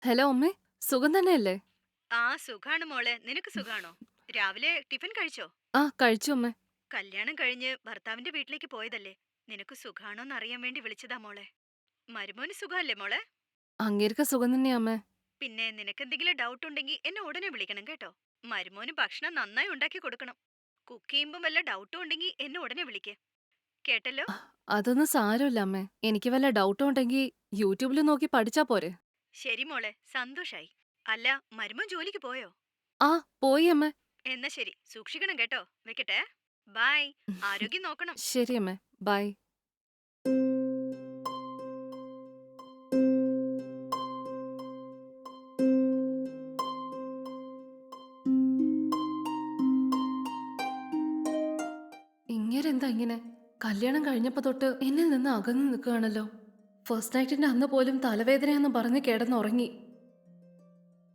Hello അമ്മേ, സുഖം തന്നെയല്ലേ? സുഖാണ് മോളെ. നിനക്ക് സുഖാണോ? രാവിലെ ടിഫിൻ കഴിച്ചോ? ആ കഴിച്ചു അമ്മേ. കല്യാണം കഴിഞ്ഞ് ഭർത്താവിന്റെ വീട്ടിലേക്ക് പോയതല്ലേ? നിനക്ക് സുഖാണോന്ന് അറിയാൻ വേണ്ടി വിളിച്ചതാ മോളെ. മരുമോന് സുഖല്ലേ മോളെ? അങ്ങേർക്ക് സുഖം തന്നെയാ അമ്മേ. പിന്നെ നിനക്കെന്തെങ്കിലും ഡൗട്ട് ഉണ്ടെങ്കിൽ എന്നെ ഉടനെ വിളിക്കണം കേട്ടോ. മരുമോന് ഭക്ഷണം നന്നായി ഉണ്ടാക്കി കൊടുക്കണം. കുക്ക് ചെയ്യുമ്പോ വല്ല ഡൗട്ടും ഉണ്ടെങ്കിൽ എന്നെ ഉടനെ വിളിക്ക്. കേട്ടല്ലോ? അതൊന്നും സാരമില്ല അമ്മേ. എനിക്ക് വല്ല ഡൗട്ടും ഉണ്ടെങ്കിൽ യൂട്യൂബിൽ നോക്കി പഠിച്ചാ പോരെ? ശരി മോളെ, സന്തോഷായി. അല്ല, മരുമോൻ ജോലിക്ക് പോയോ? ആ പോയി അമ്മേ. എന്നാ ശരി, സൂക്ഷിക്കണം കേട്ടോ. വെക്കട്ടെ. ബൈ. ആരോഗ്യം നോക്കണം. ശരി അമ്മേ, ബൈ. ഇങ്ങേരെന്താ ഇങ്ങനെ? കല്യാണം കഴിഞ്ഞപ്പോ തൊട്ട് എന്നിൽ നിന്ന് അകന്നു നിൽക്കുകയാണല്ലോ. ഫസ്റ്റ് നൈറ്റിന്റെ അന്ന് പോലും തലവേദനയെന്ന് പറഞ്ഞ് കിടന്നുറങ്ങി.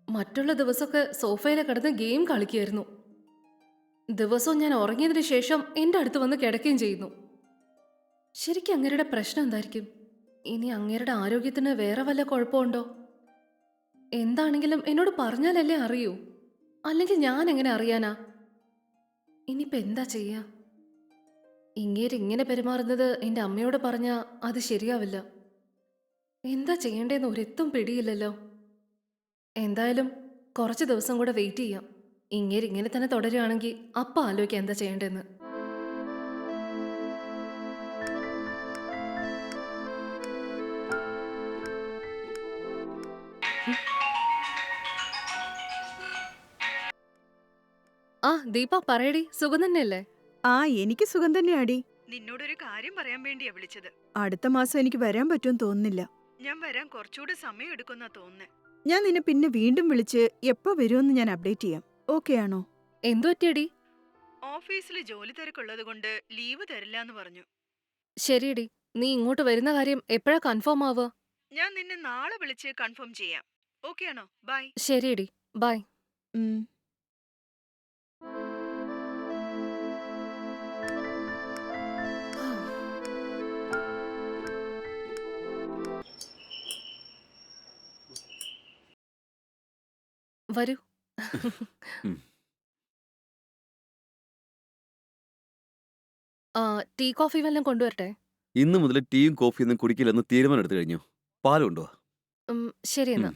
മറ്റുള്ള ദിവസമൊക്കെ സോഫയിൽ കിടന്ന് ഗെയിം കളിക്കുകയായിരുന്നു. ദിവസവും ഞാൻ ഉറങ്ങിയതിനു ശേഷം എന്റെ അടുത്ത് വന്ന് കിടക്കുകയും ചെയ്യുന്നു. ശരിക്കും അങ്ങേരുടെ പ്രശ്നം എന്തായിരിക്കും? ഇനി അങ്ങേരുടെ ആരോഗ്യത്തിന് വേറെ വല്ല കുഴപ്പമുണ്ടോ? എന്താണെങ്കിലും എന്നോട് പറഞ്ഞാലല്ലേ അറിയൂ. അല്ലെങ്കിൽ ഞാൻ എങ്ങനെ അറിയാനാ? ഇനിയിപ്പോ എന്താ ചെയ്യാ? ഇങ്ങനെ പെരുമാറുന്നത് എന്റെ അമ്മയോട് പറഞ്ഞാ അത് ശരിയാവില്ല. എന്താ ചെയ്യേണ്ടതെന്ന് ഒരെത്തും പിടിയില്ലല്ലോ. എന്തായാലും കുറച്ച് ദിവസം കൂടെ വെയിറ്റ് ചെയ്യാം. ഇങ്ങനെ തന്നെ തുടരുകയാണെങ്കിൽ അപ്പ ആലോചിക്കാം എന്താ ചെയ്യേണ്ടതെന്ന്. ആ ദീപ പറയടി, സുഖം തന്നെയല്ലേ? ആ എനിക്ക് സുഖം തന്നെയാടി. നിന്നോടൊരു കാര്യം പറയാൻ വേണ്ടിയാ വിളിച്ചത്. അടുത്ത മാസം എനിക്ക് വരാൻ പറ്റുമെന്ന് തോന്നുന്നില്ല. ഞാൻ വരാൻ കുറച്ചുകൂടെ സമയം എടുക്കുന്നാ തോന്നുന്നേ. ഞാൻ നിന്നെ പിന്നെ വീണ്ടും വിളിച്ച് എപ്പോ വരുമെന്ന് ഞാൻ അപ്ഡേറ്റ് ചെയ്യാം. ഓക്കെ ആണോ? എന്തു പറ്റിയടി? ഓഫീസിൽ ജോലി തിരക്കുള്ളത് കൊണ്ട് ലീവ് തരില്ലാന്ന് പറഞ്ഞു. ശരിയടി, നീ ഇങ്ങോട്ട് വരുന്ന കാര്യം എപ്പോഴാ കൺഫേം ആവുക? ഞാൻ നിന്നെ നാളെ വിളിച്ച് കൺഫേം ചെയ്യാം. ഓക്കെ ആണോ? ബൈ. ശരിയടി, ബൈ. ഉം. വരൂ. ഉം. ആ, ടീ കോഫി വല്ലതും കൊണ്ടുവരട്ടെ? ഇന്ന് മുതൽ ടീയും കോഫിയൊന്നും കുടിക്കില്ലെന്ന് തീരുമാനം എടുത്തു കഴിഞ്ഞു. പാല് കൊണ്ടുവാ. ഉം, ശരി ഉം. എന്നാ.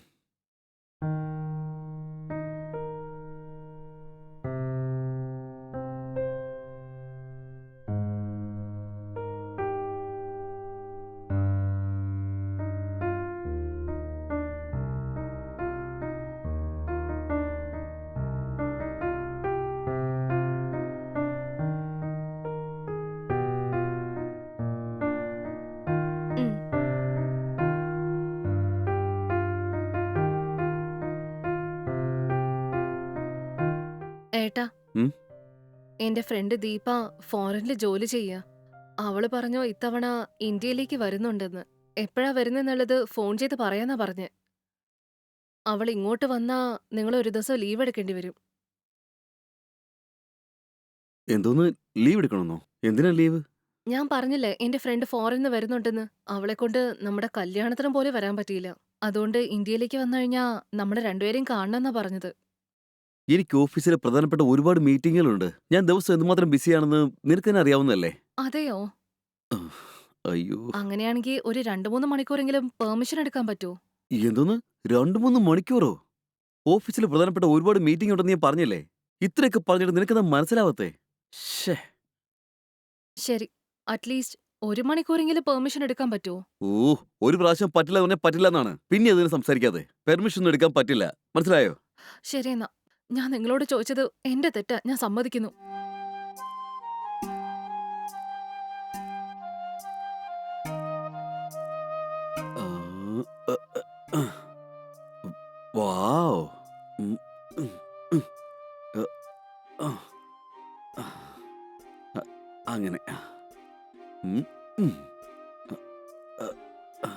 ഉം. ഏട്ടാ, ഉം. എന്റെ ഫ്രണ്ട് ദീപ ഫോറിനിൽ ജോലി ചെയ്യാ. അവള് പറഞ്ഞു ഇത്തവണ ഇന്ത്യയിലേക്ക് വരുന്നുണ്ടെന്ന്. എപ്പോഴാ വരുന്നെന്നുള്ളത് ഫോൺ ചെയ്ത് പറയാന്നാ പറഞ്ഞെ. അവൾ ഇങ്ങോട്ട് വന്നാ നിങ്ങൾ ഒരു ദിവസം ലീവ് എടുക്കേണ്ടി വരും. എന്തോന്ന്, ലീവ് എടുക്കണമെന്നോ? എന്തിനാ ലീവ്? ഞാൻ പറഞ്ഞില്ലേ എന്റെ ഫ്രണ്ട് ഫോറിന്ന് വരുന്നുണ്ടെന്ന്. അവളെ കൊണ്ട് നമ്മുടെ കല്യാണത്തിനും പോലും വരാൻ പറ്റിയില്ല. അതുകൊണ്ട് ഇന്ത്യയിലേക്ക് വന്നു കഴിഞ്ഞാ നമ്മളെ രണ്ടുപേരെയും കാണണമെന്നാ പറഞ്ഞത്. എനിക്ക് ഓഫീസിലെ പ്രധാനപ്പെട്ട ഒരുപാട് മീറ്റിങ്ങുകളുണ്ട്. ഞാൻ ദിവസം എന്തുമാത്രം ബിസിയാണെന്ന് നിനക്ക് തന്നെ അറിയാവുന്നതല്ലേ? അതെയോ? ഉഹ്, അയ്യോ. അങ്ങനെയാണെങ്കിൽ ഒരു 2-3 മണിക്കൂറെങ്കിലും പെർമിഷൻ എടുക്കാൻ പറ്റുമോ? എന്തോന്ന്, 2-3 മണിക്കൂറോ? ഓഫീസിൽ പ്രധാനപ്പെട്ട ഒരുപാട് മീറ്റിംഗ് ഉണ്ടെന്ന് ഞാൻ പറഞ്ഞില്ലേ? ഇത്രയൊക്കെ പറഞ്ഞിട്ട് നിനക്കെന്താ മനസ്സിലാവത്തെ? ശ്ശേ. ശരി, അറ്റ്ലീസ്റ്റ് 1 മണിക്കൂറെങ്കിലും പെർമിഷൻ എടുക്കാൻ പറ്റുമോ? ഓ, ഒരു പ്രാവശ്യം പറ്റില്ല എന്ന് പറഞ്ഞാൽ പറ്റില്ല എന്നാണ്. പിന്നെ അതിന് സംസാരിക്കാതെ പെർമിഷൻ ഒന്നും എടുക്കാൻ പറ്റില്ല. മനസ്സിലായോ? ശരിയെന്നാ, ഞാൻ നിങ്ങളോട് ചോദിച്ചത് എന്റെ തെറ്റാ, ഞാൻ സമ്മതിക്കുന്നു. ആ, അ, അ, വാവ്. ഉം, ഉം, ഉം, അ, ആ, ആ, അങ്ങനെ. ഉം, ഉം, അ, ആ.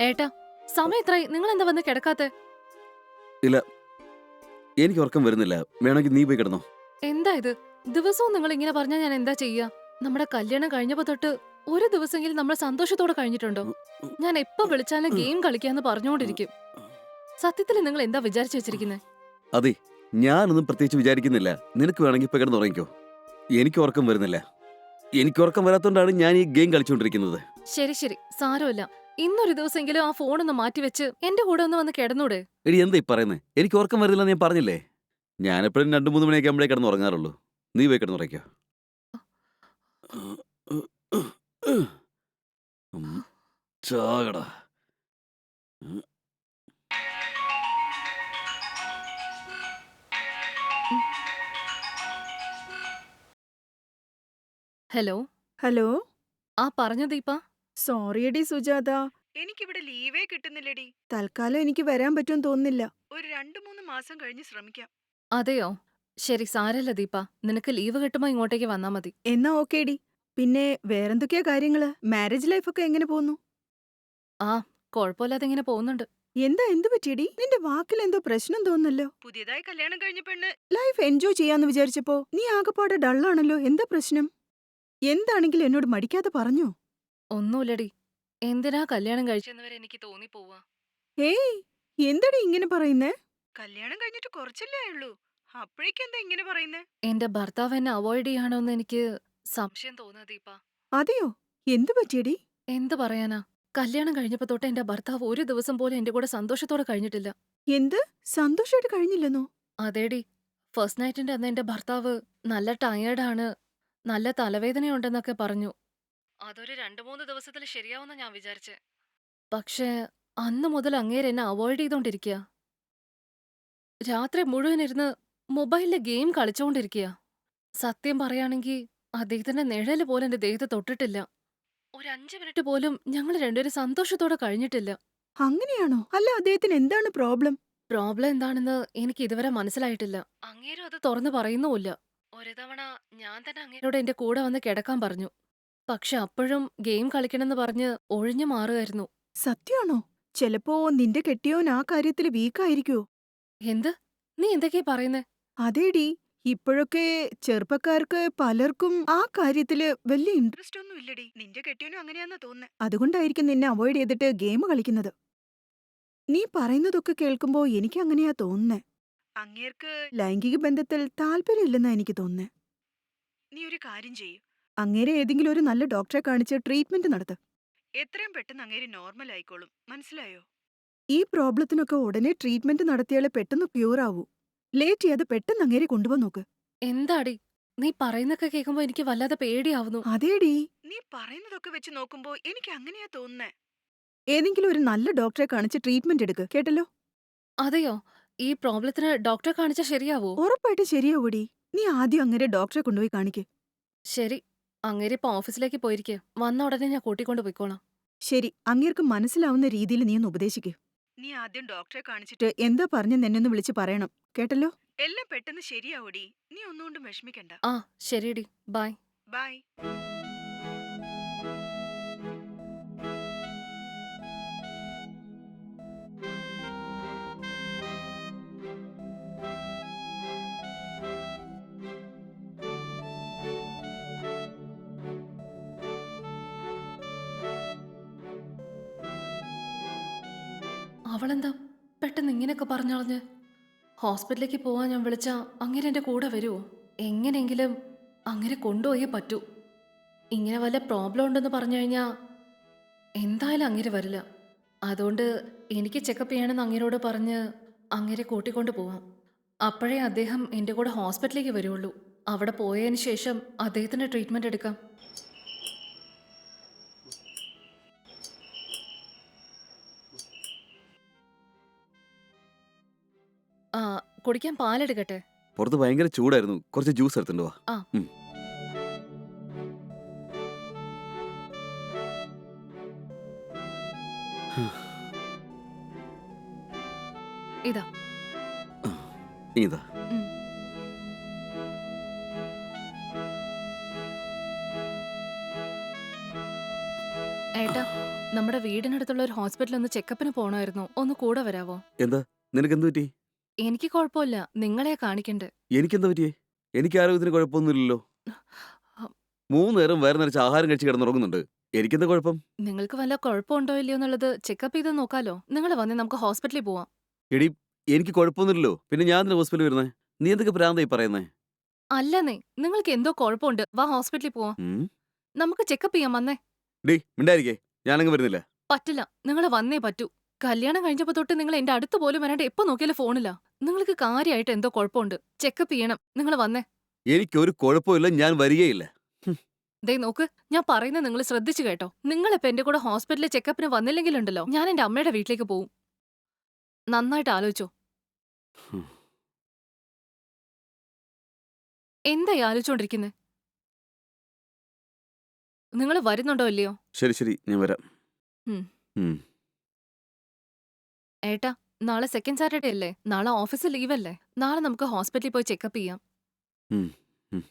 ഏട്ടാ, സമയം എത്രയായി? നിങ്ങൾ എന്താ വന്ന് കിടക്കാത്തെ? ഇല്ല, എനിക്ക് ഉറക്കം വരുന്നില്ല. വേണമെങ്കിൽ നീ പോയി കിടന്നോ. എന്താ ഇത്? ദിവസവും നിങ്ങൾ ഇങ്ങനെ പറഞ്ഞാൽ ഞാൻ എന്താ ചെയ്യാ? നമ്മുടെ കല്യാണം കഴിഞ്ഞപ്പോ തൊട്ട് ഒരു ദിവസമെങ്കിലും നമ്മൾ സന്തോഷത്തോടെ കഴിഞ്ഞിട്ടുണ്ടോ? ഞാൻ എപ്പോ വിളിച്ചാലും ഗെയിം കളിക്കാന്ന് പറഞ്ഞുകൊണ്ടിരിക്കും. സത്യത്തിൽ നിങ്ങൾ എന്താ വിചാരിച്ചു വെച്ചിരിക്കുന്നത്? അതെ, ഞാനൊന്നും പ്രത്യേകിച്ച് വിചാരിക്കുന്നില്ല. നിനക്ക് വേണമെങ്കിൽ ഇപ്പൊ കിടന്ന് ഉറങ്ങിക്കോ. എനിക്ക് ഉറക്കം വരുന്നില്ല. എനിക്ക് ഉറക്കം വരാത്തോണ്ടാണ് ഞാൻ ഈ ഗെയിം കളിച്ചുകൊണ്ടിരിക്കുന്നത്. ശരി ശരി, സാരമില്ല. ഇന്നൊരു ദിവസമെങ്കിലും ആ ഫോണൊന്ന് മാറ്റിവെച്ച് എന്റെ കൂടെ ഒന്ന് വന്ന് കിടന്നൂടെ? എടി എന്താ ഈ പറയുന്നത്? എനിക്ക് ഉറക്കം വരുന്നില്ല ഞാൻ പറഞ്ഞില്ലേ. ഞാൻ എപ്പോഴും 2-3 മണിയൊക്കെ ആകുമ്പോഴേ കിടന്ന് ഉറങ്ങാറുള്ളൂ. നീ പോയി കിടന്ന് ഉറങ്ങിക്കോ. ചാകടാ. ഹലോ. ഹലോ. ആ പറഞ്ഞ ദീപ. സോറിയടി സുജാത. എനിക്കിവിടെ ലീവേ കിട്ടുന്നില്ലടി. തൽക്കാലം എനിക്ക് വരാൻ പറ്റുമെന്ന് തോന്നുന്നില്ല. ഒരു 2-3 മാസം കഴിഞ്ഞ് ശ്രമിക്കാം. അതെയോ? ശരി, സാരല്ല ദീപ. നിനക്ക് ലീവ് കിട്ടുമ്പോ ഇങ്ങോട്ടേക്ക് വന്നാ മതി. എന്നാ ഓക്കേടി. പിന്നെ വേറെന്തൊക്കെയാ കാര്യങ്ങള്? മാരേജ് ലൈഫൊക്കെ എങ്ങനെ പോകുന്നു? ആ, കുഴപ്പമില്ലാതെ ഇങ്ങനെ പോകുന്നുണ്ട്. എന്താ എന്ത് പറ്റിയടി? നിന്റെ വാക്കിൽ എന്തോ പ്രശ്നം തോന്നുന്നല്ലോ. പുതിയതായി കല്യാണം കഴിഞ്ഞ പെണ്ണ് ലൈഫ് എൻജോയ് ചെയ്യാന്ന് വിചാരിച്ചപ്പോ നീ ആകെപ്പാടെ ഡള്ളാണല്ലോ. എന്താ പ്രശ്നം? എന്താണെങ്കിലും എന്നോട് മടിക്കാതെ പറഞ്ഞോ. ഒന്നുമില്ലടി. എന്തിനാ കല്യാണം കഴിച്ചെന്നുവരെ എനിക്ക് തോന്നിപ്പോവാ. ഏയ്, എന്താടി ഇങ്ങനെ പറയുന്നേ? കല്യാണം കഴിഞ്ഞിട്ട് കുറച്ചല്ലേ ആയുള്ളൂ, അപ്പോഴേക്കെന്താ ഇങ്ങനെ പറയുന്നേ? എന്റെ ഭർത്താവ് എന്നെ അവോയ്ഡ് ചെയ്യാണോന്ന് എനിക്ക് സംശയം തോന്നുക ദീപ. അതെയോ? എന്തു പറ്റിയടി? എന്ത് പറയാനാ? കല്യാണം കഴിഞ്ഞപ്പോ തൊട്ട് എന്റെ ഭർത്താവ് ഒരു ദിവസം പോലും എന്റെ കൂടെ സന്തോഷത്തോടെ കഴിഞ്ഞിട്ടില്ല. എന്ത്? സന്തോഷായിട്ട് കഴിഞ്ഞില്ലെന്നോ? അതേടി, ഫസ്റ്റ് നൈറ്റിന്റെ അന്ന് എന്റെ ഭർത്താവ് നല്ല ടയേർഡാണ്, നല്ല തലവേദനയുണ്ടെന്നൊക്കെ പറഞ്ഞു. അതൊരു 2-3 ദിവസത്തിൽ ശരിയാവുന്ന ഞാൻ വിചാരിച്ചെ. പക്ഷേ അന്ന് മുതൽ അങ്ങേര് എന്നെ അവോയ്ഡ് ചെയ്തോണ്ടിരിക്കുക. രാത്രി മുഴുവൻ ഇരുന്ന് മൊബൈലില് ഗെയിം കളിച്ചോണ്ടിരിക്കുക. സത്യം പറയാണെങ്കി അദ്ദേഹത്തിന്റെ നിഴല് പോലും എന്റെ ദേഹത്ത് തൊട്ടിട്ടില്ല. ഒരു 5 മിനിറ്റ് പോലും ഞങ്ങൾ രണ്ടുപേരും സന്തോഷത്തോടെ കഴിഞ്ഞിട്ടില്ല. അങ്ങനെയാണോ? അല്ല, അദ്ദേഹത്തിന് എന്താണ് പ്രോബ്ലം? പ്രോബ്ലം എന്താണെന്ന് എനിക്ക് ഇതുവരെ മനസ്സിലായിട്ടില്ല. അങ്ങേരും അത് തുറന്നു പറയുന്നുമില്ല. ഒരു തവണ ഞാൻ തന്നെ അങ്ങേരോട് എന്റെ കൂടെ വന്ന് കിടക്കാൻ പറഞ്ഞു. പക്ഷെ അപ്പോഴും ഗെയിം കളിക്കണമെന്ന് പറഞ്ഞ് ഒഴിഞ്ഞു മാറുമായിരുന്നു. സത്യാണോ? ചെലപ്പോ നിന്റെ കെട്ടിയോൻ ആ കാര്യത്തില് വീക്കായിരിക്കോ? എന്ത്? നീ എന്തൊക്കെയാ പറയുന്നേ? അതേടി, ഇപ്പോഴൊക്കെ ചെറുപ്പക്കാർക്ക് പലർക്കും ആ കാര്യത്തില് വലിയ ഇൻട്രസ്റ്റ് ഒന്നും ഇല്ലടി, നിന്റെ കെട്ടിയവനും അങ്ങനെയാന്നാ തോന്നുന്നേ. അതുകൊണ്ടായിരിക്കും നിന്നെ അവോയ്ഡ് ചെയ്തിട്ട് ഗെയിം കളിക്കുന്നത്. നീ പറയുന്നതൊക്കെ കേൾക്കുമ്പോ എനിക്ക് അങ്ങനെയാ തോന്നുന്നേ. അങ്ങേർക്ക് ലൈംഗിക ബന്ധത്തിൽ താല്പര്യമില്ലെന്നാ എനിക്ക് തോന്നുന്നേ. നീ ഒരു കാര്യം ചെയ്യൂ, അങ്ങേരെ ഏതെങ്കിലും ഒരു നല്ല ഡോക്ടറെ കാണിച്ച് ട്രീറ്റ്മെന്റ് നടത്ത്. എത്രയും പെട്ടെന്ന് അങ്ങേര് നോർമൽ ആയിക്കോളും, മനസ്സിലായോ? ഈ പ്രോബ്ലത്തിനൊക്കെ ഉടനെ ട്രീറ്റ്മെന്റ് നടത്തിയാലേ പെട്ടെന്ന് ക്യൂർ ആവൂ. ലേറ്റ് ചെയ്യാതെ പെട്ടെന്ന് അങ്ങേരെ കൊണ്ടുപോകാൻ നോക്ക്. എന്താടി നീ പറയുന്നൊക്കെ കേൾക്കുമ്പോ എനിക്ക് വല്ലാതെ പേടിയാവുന്നു. അതേടി, നീ പറയുന്നതൊക്കെ വെച്ച് നോക്കുമ്പോ എനിക്ക് അങ്ങനെയാ തോന്നുന്നേ. ഏതെങ്കിലും ഒരു നല്ല ഡോക്ടറെ കാണിച്ച് ട്രീറ്റ്മെന്റ് എടുക്ക്. കേട്ടല്ലോ? അതെയോ? ഈ പ്രോബ്ലത്തിന് ഡോക്ടറെ കാണിച്ചാ ശരിയാവോ? ഉറപ്പായിട്ട് ശരിയാവൂടി. നീ ആദ്യം അങ്ങേരെ ഡോക്ടറെ കൊണ്ടുപോയി കാണിക്ക്. ശരി, അങ്ങേരിപ്പോ ഓഫീസിലേക്ക് പോയിരിക്കെ. വന്ന ഉടനെ ഞാൻ കൂട്ടിക്കൊണ്ട് പോയിക്കോളാം. ശരി, അങ്ങേർക്ക് മനസ്സിലാവുന്ന രീതിയിൽ നീ ഒന്ന് ഉപദേശിക്ക്. നീ ആദ്യം ഡോക്ടറെ കാണിച്ചിട്ട് എന്താ പറഞ്ഞെന്ന് എന്നെ ഒന്ന് വിളിച്ച് പറയണം. കേട്ടല്ലോ? എല്ലാം പെട്ടെന്ന് ശരിയാവൂടി, നീ ഒന്നുകൊണ്ടും വിഷമിക്കണ്ട. ആ, ശരിടി. ബൈ. ബൈ. അവളെന്താ പെട്ടെന്ന് ഇങ്ങനെയൊക്കെ പറഞ്ഞളഞ്ഞ്? ഹോസ്പിറ്റലിലേക്ക് പോവാൻ ഞാൻ വിളിച്ചാ അങ്ങനെ എന്റെ കൂടെ വരുമോ? എങ്ങനെയെങ്കിലും അങ്ങനെ കൊണ്ടുപോയേ പറ്റൂ. ഇങ്ങനെ വല്ല പ്രോബ്ലം ഉണ്ടെന്ന് പറഞ്ഞു കഴിഞ്ഞാ എന്തായാലും അങ്ങേര് വരില്ല. അതുകൊണ്ട് എനിക്ക് ചെക്കപ്പ് ചെയ്യണമെന്ന് അങ്ങേരോട് പറഞ്ഞ് അങ്ങേരെ കൂട്ടിക്കൊണ്ട് പോവാം. അപ്പോഴേ അദ്ദേഹം എൻ്റെ കൂടെ ഹോസ്പിറ്റലിലേക്ക് വരുള്ളൂ. അവിടെ പോയതിന് ശേഷം അദ്ദേഹത്തിന് ട്രീറ്റ്മെന്റ് എടുക്കാം. ആ, കുടിക്കാൻ പാലെടുക്കട്ടെ? പുറത്ത് ഭയങ്കര ചൂടായിരുന്നു. കുറച്ച് ജ്യൂസ് എടുത്തിട്ട് വാ. ആ. ഉം. ഇതാ. ഇതാ. ഉം. ഏട്ടാ, നമ്മുടെ വീടിനടുത്തുള്ള ഒരു ഹോസ്പിറ്റലിൽ ഒന്ന് ചെക്കപ്പിന് പോകണമായിരുന്നു. ഒന്ന് കൂടെ വരാവോ? എന്താ? നിനക്കെന്ത് പറ്റി? എനിക്ക് കുഴപ്പമില്ല, നിങ്ങളെയാ കാണിക്കണ്ടേ. എനിക്കെന്താ പറ്റിയേ? എനിക്ക് ആരോഗ്യത്തിന് കുഴപ്പമൊന്നുമില്ലല്ലോ. 3 നേരം വയറ് നിറച്ച് ആഹാരം കഴിച്ച് കിടന്നുറങ്ങുന്നുണ്ട്. എനിക്കെന്താ കുഴപ്പം? നിങ്ങൾക്ക് വല്ല കുഴപ്പമുണ്ടോ ഇല്ലയോ എന്നുള്ളത് ചെക്കപ്പ് ചെയ്ത് നോക്കാലോ. നിങ്ങൾ വന്നേ, നമുക്ക് ഹോസ്പിറ്റലിൽ പോവാം. എടി എനിക്ക് കുഴപ്പമൊന്നുമില്ലല്ലോ. പിന്നെ ഞാൻ എന്തിനാ ഹോസ്പിറ്റലിൽ വരുന്നേ? നീ എന്തൊക്കെ ഭ്രാന്തായി പറയുന്നേ? അല്ലെന്നേ, നിങ്ങൾക്ക് എന്തോ കുഴപ്പമുണ്ട്. വാ ഹോസ്പിറ്റലിൽ പോവാം. ഉം? നമുക്ക് ചെക്കപ്പ് ചെയ്യാൻ വന്നേ. ഡി മിണ്ടായിരിക്കേ. ഞാനങ്ങ് വരുന്നില്ല. പറ്റില്ല, നിങ്ങൾ വന്നേ പറ്റൂ. കല്യാണം കഴിഞ്ഞപ്പോ തൊട്ട് നിങ്ങൾ എന്റെ അടുത്ത് പോലും വരാണ്ട് എപ്പോ നോക്കിയാലും ഫോണിലാ. നിങ്ങൾക്ക് കാര്യമായിട്ട് എന്തോ കുഴപ്പമുണ്ട്. ചെക്കപ്പ് ചെയ്യണം. നിങ്ങൾ വന്നേ. എനിക്കൊരു കുഴപ്പമില്ല. ഞാൻ വരികയില്ല. ഹും. ദേ നോക്ക്, ഞാൻ പറയുന്നത് നിങ്ങൾ ശ്രദ്ധിച്ചു കേട്ടോ. നിങ്ങളിപ്പോ എന്റെ കൂടെ ഹോസ്പിറ്റലിൽ ചെക്കപ്പിന് വന്നില്ലെങ്കിലുണ്ടല്ലോ, ഞാൻ എന്റെ അമ്മയുടെ വീട്ടിലേക്ക് പോവും. നന്നായിട്ട് ആലോചിച്ചോ. ഹും. എന്തായി ആലോചിച്ചോണ്ടിരിക്കുന്നേ? നിങ്ങൾ വരുന്നുണ്ടോ ഇല്ലയോ? ശരി ശരി, ഞാൻ വരാം. ഉം. ഉം. ഏട്ടാ, നാളെ സെക്കൻഡ് സാറ്റർഡേ അല്ലേ? നാളെ ഓഫീസ് ലീവല്ലേ? നാളെ നമുക്ക് ഹോസ്പിറ്റലിൽ പോയി ചെക്കപ്പ് ചെയ്യാം. ഉം. ഉം.